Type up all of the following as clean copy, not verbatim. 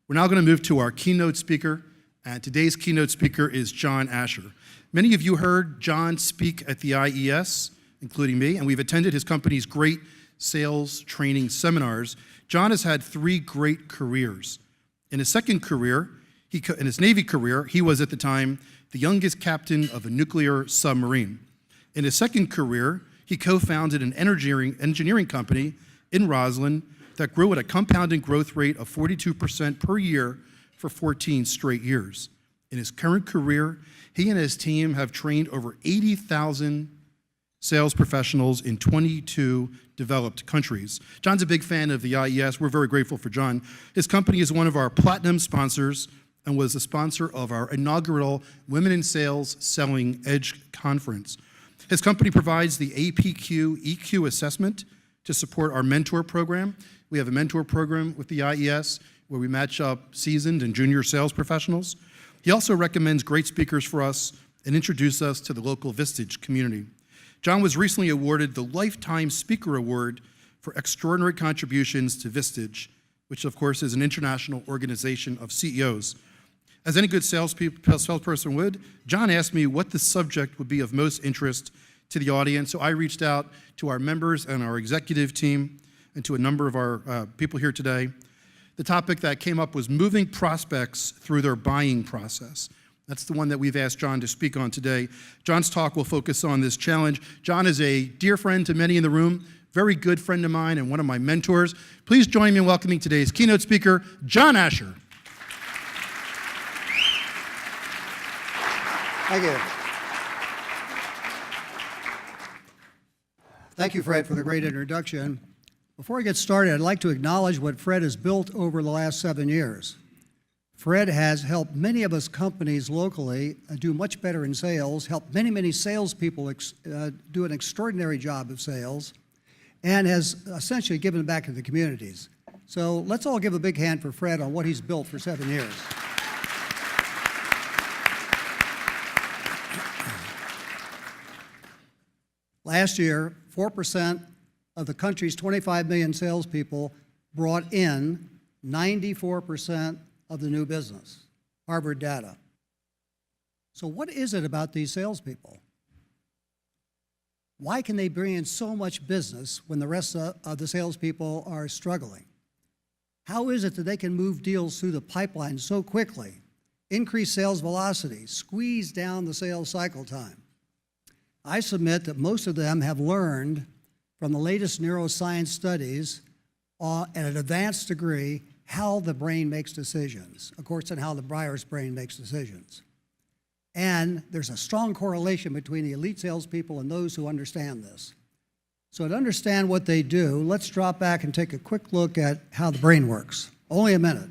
We're now going to move to our keynote speaker, and today's keynote speaker is John Asher. Many of you heard John speak at the IES, including me, and we've attended his company's great sales training seminars. John has had 3 great careers. In his second career, in his Navy career, he was at the time the youngest captain of a nuclear submarine. In his second career, he co-founded an engineering company in Roslyn that grew at a compounding growth rate of 42% per year for 14 straight years. In his current career, he and his team have trained over 80,000 sales professionals in 22 developed countries. John's a big fan of the IES. We're very grateful for John. His company is one of our platinum sponsors and was the sponsor of our inaugural Women in Sales Selling Edge Conference. His company provides the APQ EQ assessment to support our mentor program. We have a mentor program with the IES where we match up seasoned and junior sales professionals. He also recommends great speakers for us and introduces us to the local Vistage community. John was recently awarded the Lifetime Speaker Award for extraordinary contributions to Vistage, which of course is an international organization of CEOs. As any good salesperson would, John asked me what the subject would be of most interest to the audience, so I reached out to our members and our executive team and to a number of our people here today. The topic that came up was moving prospects through their buying process. That's the one that we've asked John to speak on today. John's talk will focus on this challenge. John is a dear friend to many in the room, very good friend of mine and one of my mentors. Please join me in welcoming today's keynote speaker, John Asher. Thank you. Thank you, Fred, for the great introduction. Before I get started, I'd like to acknowledge what Fred has built over the last 7 years. Fred has helped many of us companies locally do much better in sales, helped many salespeople do an extraordinary job of sales, and has essentially given back to the communities. So let's all give a big hand for Fred on what he's built for 7 years. Last year, 4% of the country's 25 million salespeople brought in 94% of the new business, Harvard data. So what is it about these salespeople? Why can they bring in so much business when the rest of the salespeople are struggling? How is it that they can move deals through the pipeline so quickly, increase sales velocity, squeeze down the sales cycle time? I submit that most of them have learned from the latest neuroscience studies at an advanced degree how the brain makes decisions, of course, and how the buyer's brain makes decisions. And there's a strong correlation between the elite salespeople and those who understand this. So to understand what they do, let's drop back and take a quick look at how the brain works. Only a minute.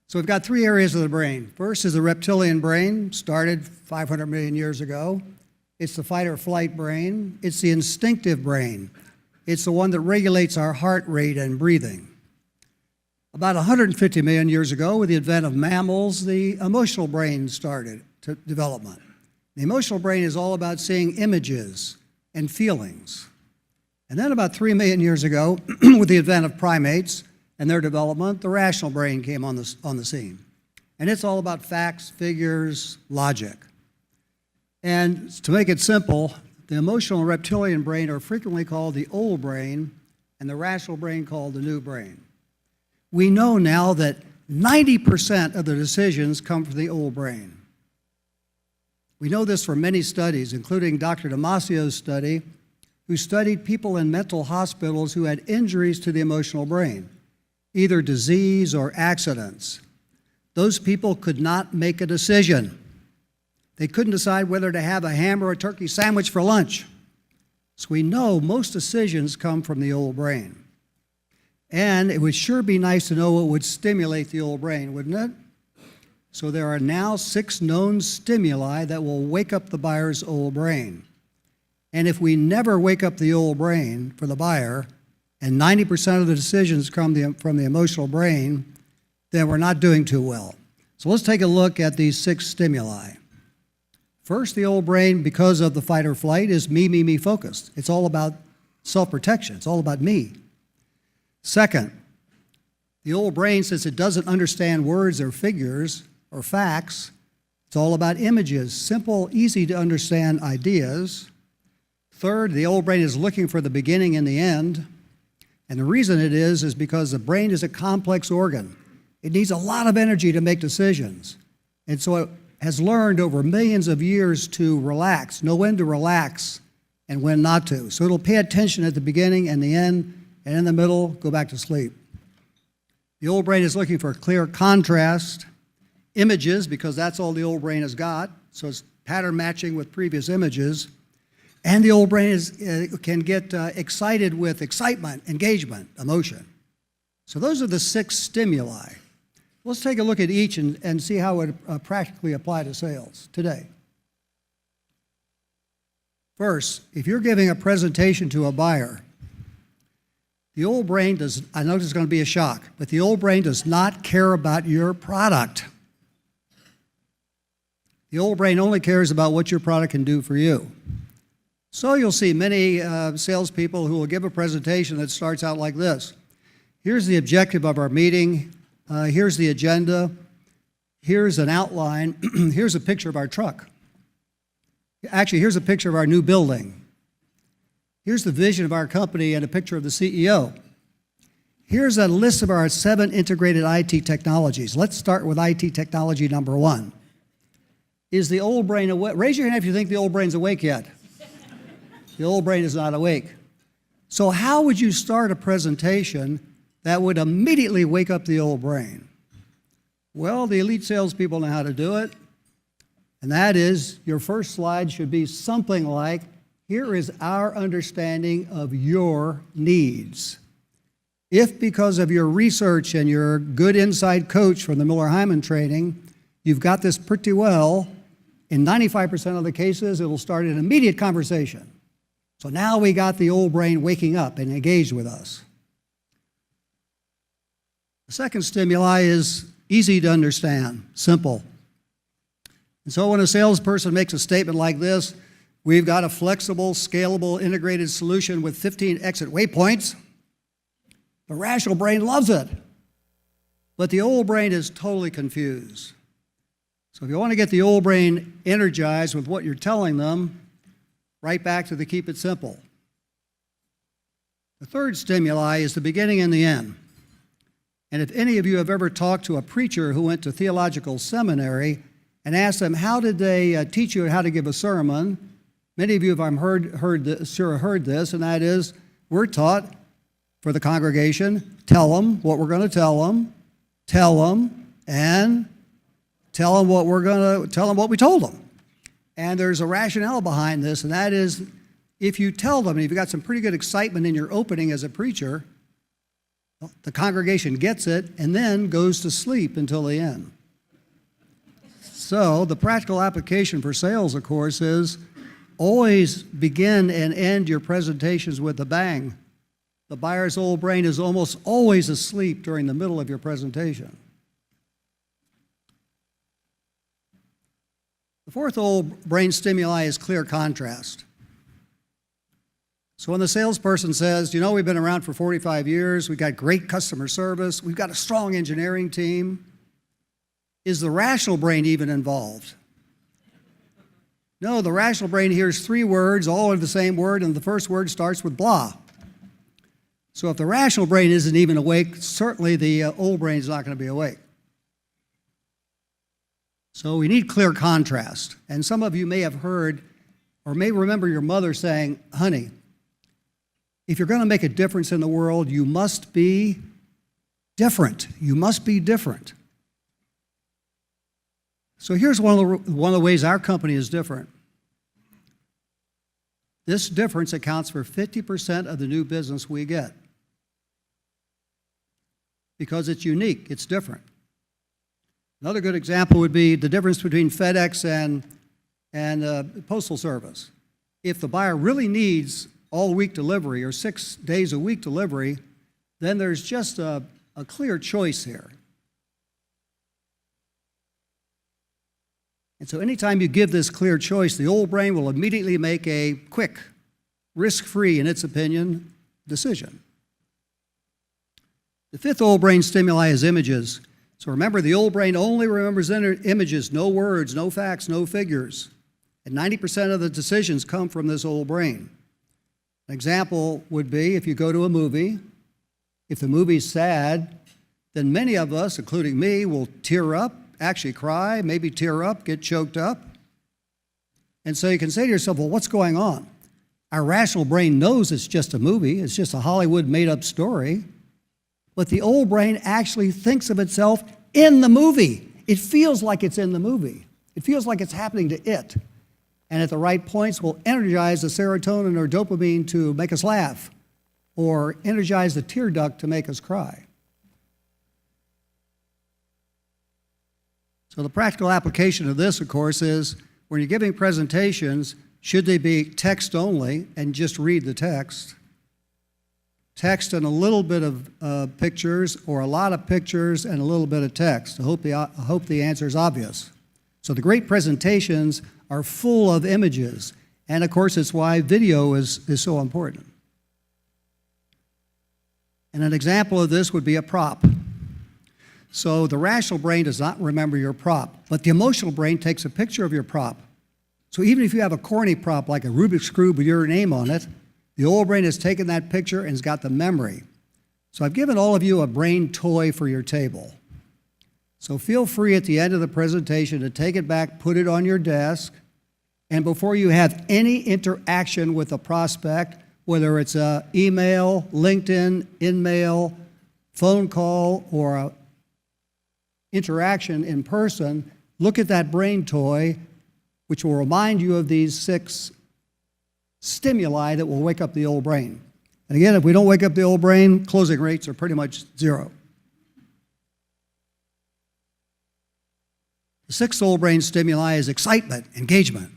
So we've got 3 areas of the brain. First is the reptilian brain, started 500 million years ago. It's the fight or flight brain. It's the instinctive brain. It's the one that regulates our heart rate and breathing. About 150 million years ago, with the advent of mammals, the emotional brain started to development. The emotional brain is all about seeing images and feelings. And then about 3 million years ago, with the advent of primates and their development, the rational brain came on the scene. And it's all about facts, figures, logic. And to make it simple, the emotional and reptilian brain are frequently called the old brain and the rational brain called the new brain. We know now that 90% of the decisions come from the old brain. We know this from many studies, including Dr. Damasio's study, who studied people in mental hospitals who had injuries to the emotional brain, either disease or accidents. Those people could not make a decision. They couldn't decide whether to have a ham or a turkey sandwich for lunch. So we know most decisions come from the old brain. And it would sure be nice to know what would stimulate the old brain, wouldn't it? So there are now 6 known stimuli that will wake up the buyer's old brain. And if we never wake up the old brain for the buyer, and 90% of the decisions come from the emotional brain, then we're not doing too well. So let's take a look at these 6 stimuli. First, the old brain, because of the fight or flight, is me focused. It's all about self-protection. It's all about me. Second, The old brain, since it doesn't understand words or figures or facts, it's all about images, simple, easy to understand ideas. Third, the old brain is looking for the beginning and the end. And the reason it is because the brain is a complex organ. It needs a lot of energy to make decisions. And so it has learned over millions of years to relax, know when to relax and when not to. So it'll pay attention at the beginning and the end, and in the middle, go back to sleep. The old brain is looking for clear contrast, images, because that's all the old brain has got. So it's pattern matching with previous images. And the old brain can get excited with excitement, engagement, emotion. So those are the 6 stimuli. Let's take a look at each and see how it practically apply to sales today. First, if you're giving a presentation to a buyer, the old brain does, I know this is going to be a shock, but the old brain does not care about your product. The old brain only cares about what your product can do for you. So you'll see many salespeople who will give a presentation that starts out like this. Here's the objective of our meeting. Here's the agenda. Here's an outline. Here's a picture of our truck. Actually, here's a picture of our new building. Here's the vision of our company and a picture of the CEO. Here's a list of our 7 integrated IT technologies. Let's start with IT technology number 1. Is the old brain awake? Raise your hand if you think the old brain's awake yet. The old brain is not awake. So how would you start a presentation that would immediately wake up the old brain? Well, the elite salespeople know how to do it. And that is, your first slide should be something like, here is our understanding of your needs. If because of your research and your good inside coach from the Miller-Hyman training, you've got this pretty well, in 95% of the cases, it will start an immediate conversation. So now we got the old brain waking up and engaged with us. The second stimuli is easy to understand, simple. And so when a salesperson makes a statement like this, we've got a flexible, scalable, integrated solution with 15 exit waypoints, the rational brain loves it. But the old brain is totally confused. So if you want to get the old brain energized with what you're telling them, right back to the keep it simple. The third stimuli is the beginning and the end. And if any of you have ever talked to a preacher who went to theological seminary and asked them, how did they teach you how to give a sermon? Many of you have heard this, and that is, we're taught for the congregation, tell them what we're going to tell them, and tell them what we told them. And there's a rationale behind this, and that is, if you tell them, and if you've got some pretty good excitement in your opening as a preacher, the congregation gets it and then goes to sleep until the end. So the practical application for sales, of course, is always begin and end your presentations with a bang. The buyer's old brain is almost always asleep during the middle of your presentation. The fourth old brain stimuli is clear contrast. So when the salesperson says, you know, we've been around for 45 years, we've got great customer service, we've got a strong engineering team, is the rational brain even involved? No, the rational brain hears 3 words, all are the same word, and the first word starts with blah. So if the rational brain isn't even awake, certainly the old brain is not going to be awake. So we need clear contrast. And some of you may have heard or may remember your mother saying, honey, if you're going to make a difference in the world, you must be different. You must be different. So here's one of the ways our company is different. This difference accounts for 50% of the new business we get. Because it's unique, it's different. Another good example would be the difference between FedEx and Postal Service. If the buyer really needs all-week delivery or 6 days a week delivery, then there's just a clear choice here. And so anytime you give this clear choice, the old brain will immediately make a quick, risk-free, in its opinion, decision. The fifth old brain stimuli is images. So remember, the old brain only remembers images, no words, no facts, no figures. And 90% of the decisions come from this old brain. An example would be if you go to a movie, if the movie's sad, then many of us, including me, will tear up, actually cry, maybe tear up, get choked up. And so you can say to yourself, well, what's going on? Our rational brain knows it's just a movie, it's just a Hollywood made-up story, but the old brain actually thinks of itself in the movie. It feels like it's in the movie. It feels like it's happening to it. And at the right points will energize the serotonin or dopamine to make us laugh, or energize the tear duct to make us cry. So the practical application of this, of course, is when you're giving presentations, should they be text only and just read the text? Text and a little bit of pictures, or a lot of pictures and a little bit of text? I hope the answer is obvious. So the great presentations are full of images, and of course it's why video is so important. And an example of this would be a prop. So the rational brain does not remember your prop, but the emotional brain takes a picture of your prop. So even if you have a corny prop like a Rubik's Cube with your name on it, the old brain has taken that picture and has got the memory. So I've given all of you a brain toy for your table. So feel free at the end of the presentation to take it back, put it on your desk, and before you have any interaction with a prospect, whether it's an email, LinkedIn, InMail, phone call, or an interaction in person, look at that brain toy, which will remind you of these 6 stimuli that will wake up the old brain. And again, if we don't wake up the old brain, closing rates are pretty much 0. The 6th old brain stimuli is excitement, engagement.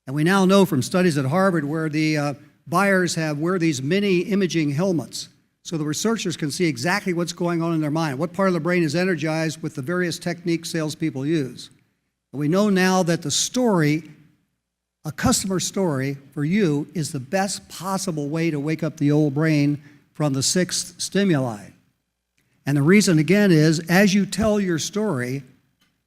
And we now know from studies at Harvard where the buyers wear these mini imaging helmets, so the researchers can see exactly what's going on in their mind, what part of the brain is energized with the various techniques salespeople use. And we know now that the story, a customer story for you, is the best possible way to wake up the old brain from the 6th stimuli. And the reason, again, is as you tell your story,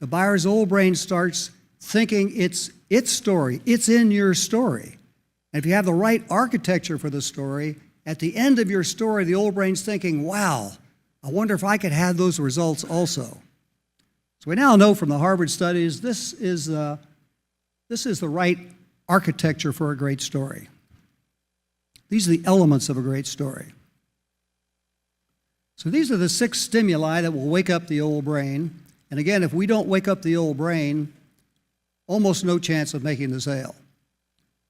the buyer's old brain starts thinking it's its story, it's in your story. And if you have the right architecture for the story, at the end of your story, the old brain's thinking, wow, I wonder if I could have those results also. So we now know from the Harvard studies, this is the right architecture for a great story. These are the elements of a great story. So these are the 6 stimuli that will wake up the old brain. And again, if we don't wake up the old brain, almost no chance of making the sale.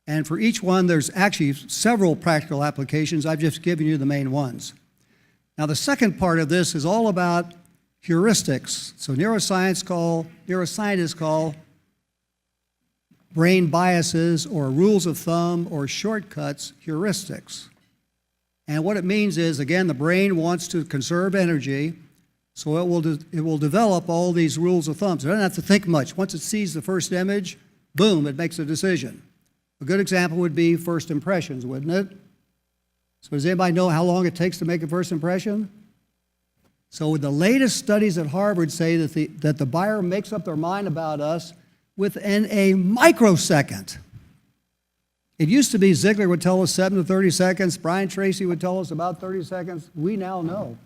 And for each one, there's actually several practical applications. I've just given you the main ones. Now, the second part of this is all about heuristics. So neuroscientists call brain biases or rules of thumb or shortcuts heuristics. And what it means is, again, the brain wants to conserve energy, so it will develop all these rules of thumb. So it doesn't have to think much. Once it sees the first image, boom, it makes a decision. A good example would be first impressions, wouldn't it? So does anybody know how long it takes to make a first impression? So the latest studies at Harvard say that the buyer makes up their mind about us within a microsecond. It used to be Ziegler would tell us 7 to 30 seconds. Brian Tracy would tell us about 30 seconds. We now know.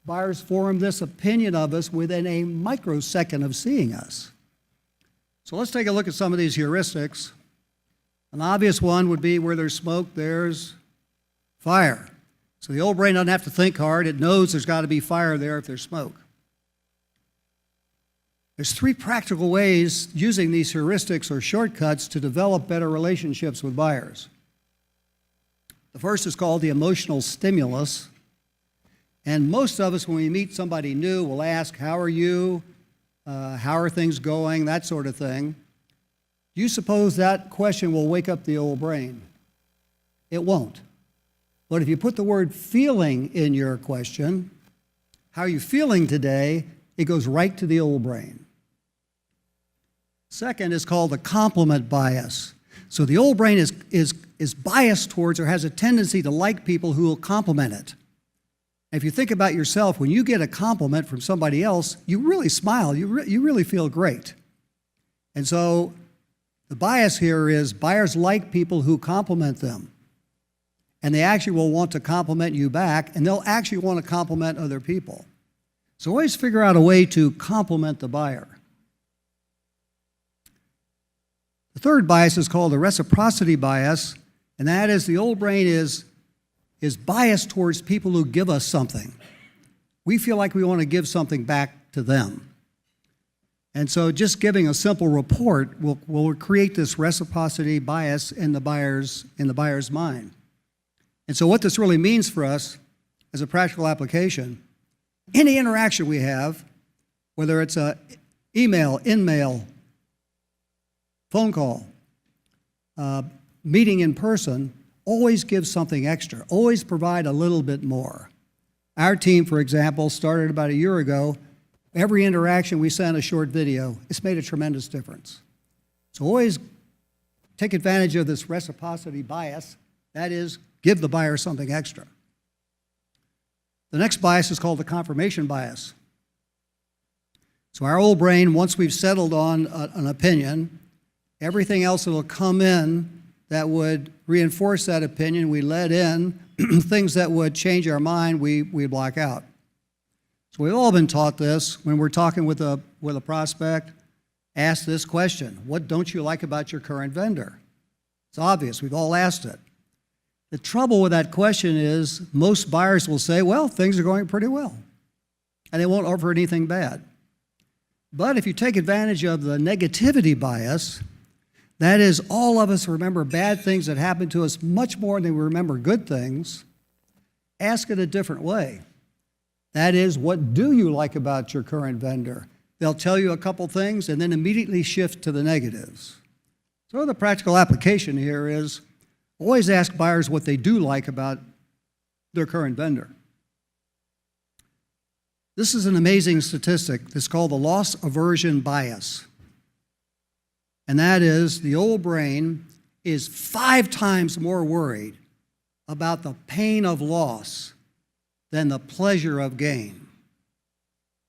Buyers form this opinion of us within a microsecond of seeing us. So let's take a look at some of these heuristics. An obvious one would be where there's smoke, there's fire. So the old brain doesn't have to think hard. It knows there's got to be fire there if there's smoke. There's 3 practical ways using these heuristics or shortcuts to develop better relationships with buyers. The first is called the emotional stimulus. And most of us, when we meet somebody new, will ask, how are you? How are things going? That sort of thing. Do you suppose that question will wake up the old brain? It won't. But if you put the word feeling in your question, how are you feeling today, it goes right to the old brain. Second is called the compliment bias. So the old brain is biased towards or has a tendency to like people who will compliment it. If you think about yourself, when you get a compliment from somebody else, you really smile. You really feel great. And so the bias here is buyers like people who compliment them. And they actually will want to compliment you back, and they'll actually want to compliment other people. So always figure out a way to compliment the buyer. The third bias is called the reciprocity bias, and that is the old brain is biased towards people who give us something. We feel like we want to give something back to them. And so just giving a simple report will create this reciprocity bias in the buyer's mind. And so what this really means for us as a practical application, any interaction we have, whether it's an email, in-mail, phone call, meeting in person, always give something extra. Always provide a little bit more. Our team, for example, started about a year ago. Every interaction we sent a short video. It's made a tremendous difference. So always take advantage of this reciprocity bias. That is, give the buyer something extra. The next bias is called the confirmation bias. So our old brain, once we've settled on an opinion, everything else that will come in that would reinforce that opinion, we let in. Things that would change our mind, we block out. So we've all been taught this when we're talking with a prospect. Ask this question: what don't you like about your current vendor? It's obvious, we've all asked it. The trouble with that question is most buyers will say, well, things are going pretty well, and they won't offer anything bad. But if you take advantage of the negativity bias, that is, all of us remember bad things that happen to us much more than we remember good things. Ask it a different way. That is, what do you like about your current vendor? They'll tell you a couple things and then immediately shift to the negatives. So the practical application here is always ask buyers what they do like about their current vendor. This is an amazing statistic. It's called the loss aversion bias. And that is, the old brain is 5 times more worried about the pain of loss than the pleasure of gain.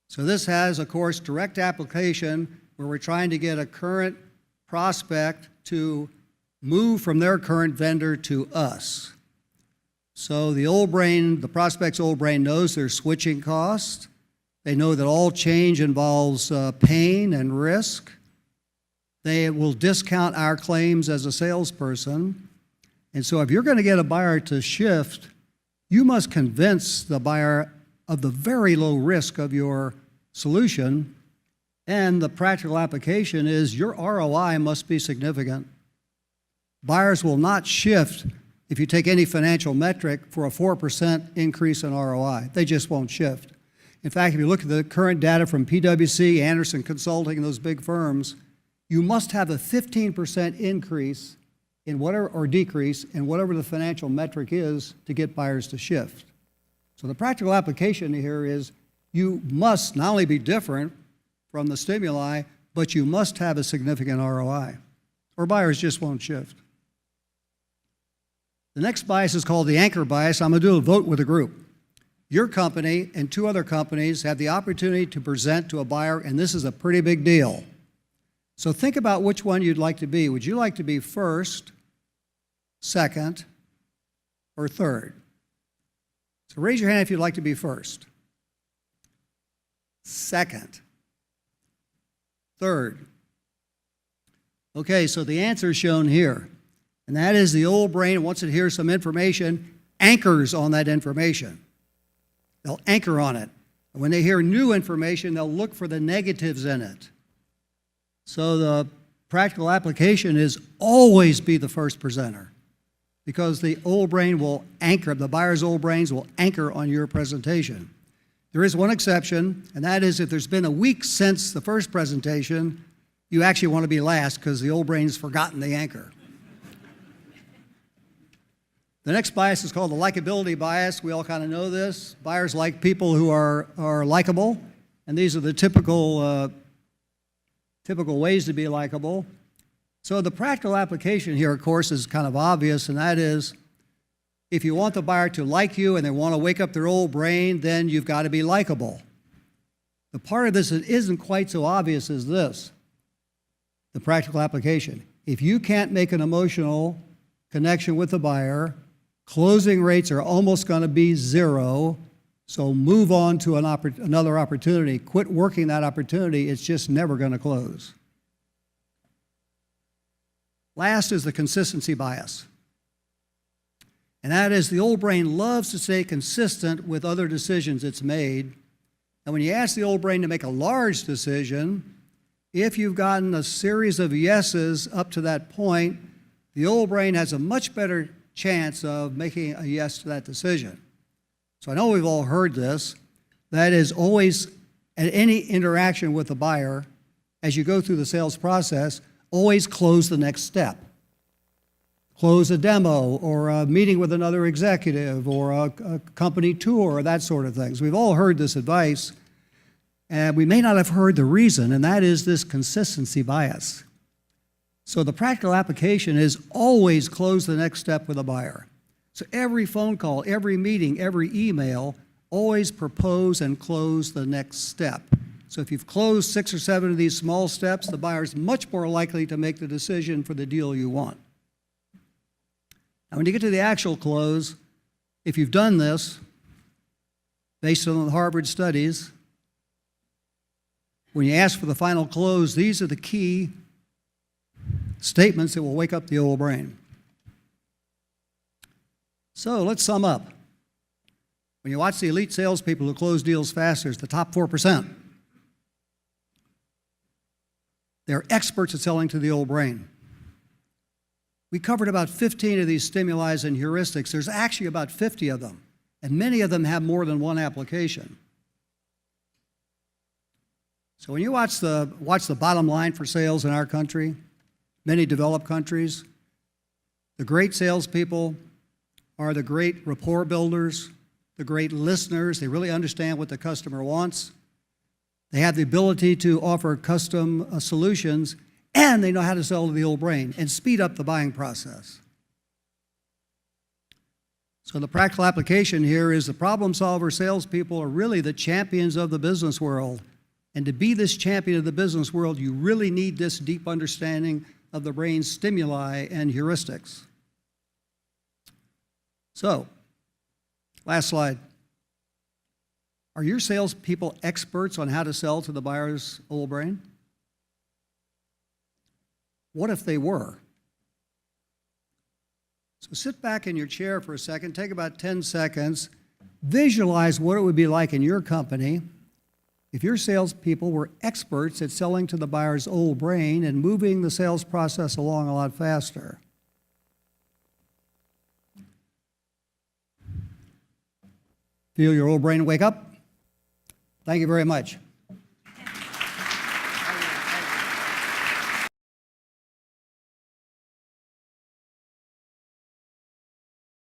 So this has, of course, direct application where we're trying to get a current prospect to move from their current vendor to us. So the old brain, the prospect's old brain knows their switching cost. They know that all change involves pain and risk. They will discount our claims as a salesperson. And so if you're going to get a buyer to shift, you must convince the buyer of the very low risk of your solution. And the practical application is your ROI must be significant. Buyers will not shift if you take any financial metric for a 4% increase in ROI. They just won't shift. In fact, if you look at the current data from PwC, Anderson Consulting, and those big firms, you must have a 15% increase in whatever, or decrease in whatever the financial metric is to get buyers to shift. So the practical application here is you must not only be different from the stimuli, but you must have a significant ROI, or buyers just won't shift. The next bias is called the anchor bias. I'm going to do a vote with a group. Your company and 2 other companies have the opportunity to present to a buyer, and this is a pretty big deal. So think about which one you'd like to be. Would you like to be first, second, or third? So raise your hand if you'd like to be first, second, third. Okay, so the answer is shown here. And that is the old brain, once it hears some information, anchors on that information. They'll anchor on it. And when they hear new information, they'll look for the negatives in it. So the practical application is always be the first presenter, because the old brain will anchor, the buyer's old brains will anchor on your presentation. There is one exception, and that is if there's been a week since the first presentation, you actually want to be last because the old brain's forgotten the anchor. The next bias is called the likability bias. We all kind of know this. Buyers like people who are likable, and these are the typical ways to be likable. So the practical application here, of course, is kind of obvious, and that is If you want the buyer to like you and they want to wake up their old brain, then you've got to be likable. The part of this that isn't quite so obvious is this, the practical application. If you can't make an emotional connection with the buyer, closing rates are almost going to be zero, so move on to another opportunity. Quit working that opportunity. It's just never going to close. Last is the consistency bias. And that is the old brain loves to stay consistent with other decisions it's made. And when you ask the old brain to make a large decision, if you've gotten a series of yeses up to that point, the old brain has a much better chance of making a yes to that decision. So I know we've all heard this. That is always, at any interaction with the buyer, as you go through the sales process, always close the next step. Close a demo or a meeting with another executive or a company tour or that sort of things. We've all heard this advice, and we may not have heard the reason, and that is this consistency bias. So the practical application is always close the next step with a buyer. So every phone call, every meeting, every email, always propose and close the next step. So if you've closed 6 or 7 of these small steps, the buyer's much more likely to make the decision for the deal you want. Now, when you get to the actual close, if you've done this, based on the Harvard studies, when you ask for the final close, these are the key statements that will wake up the old brain. So let's sum up. When you watch the elite salespeople who close deals faster, it's the top 4%. They're experts at selling to the old brain. We covered about 15 of these stimuli and heuristics. There's actually about 50 of them, and many of them have more than one application. So when you watch the bottom line for sales in our country, many developed countries, the great salespeople are the great rapport builders, the great listeners. They really understand what the customer wants. They have the ability to offer custom solutions, and they know how to sell to the old brain and speed up the buying process. So the practical application here is the problem solver salespeople are really the champions of the business world. And to be this champion of the business world, you really need this deep understanding of the brain's stimuli and heuristics. So, last slide. Are your salespeople experts on how to sell to the buyer's old brain? What if they were? So sit back in your chair for a second, take about 10 seconds, visualize what it would be like in your company if your salespeople were experts at selling to the buyer's old brain and moving the sales process along a lot faster. Feel your old brain wake up? Thank you very much.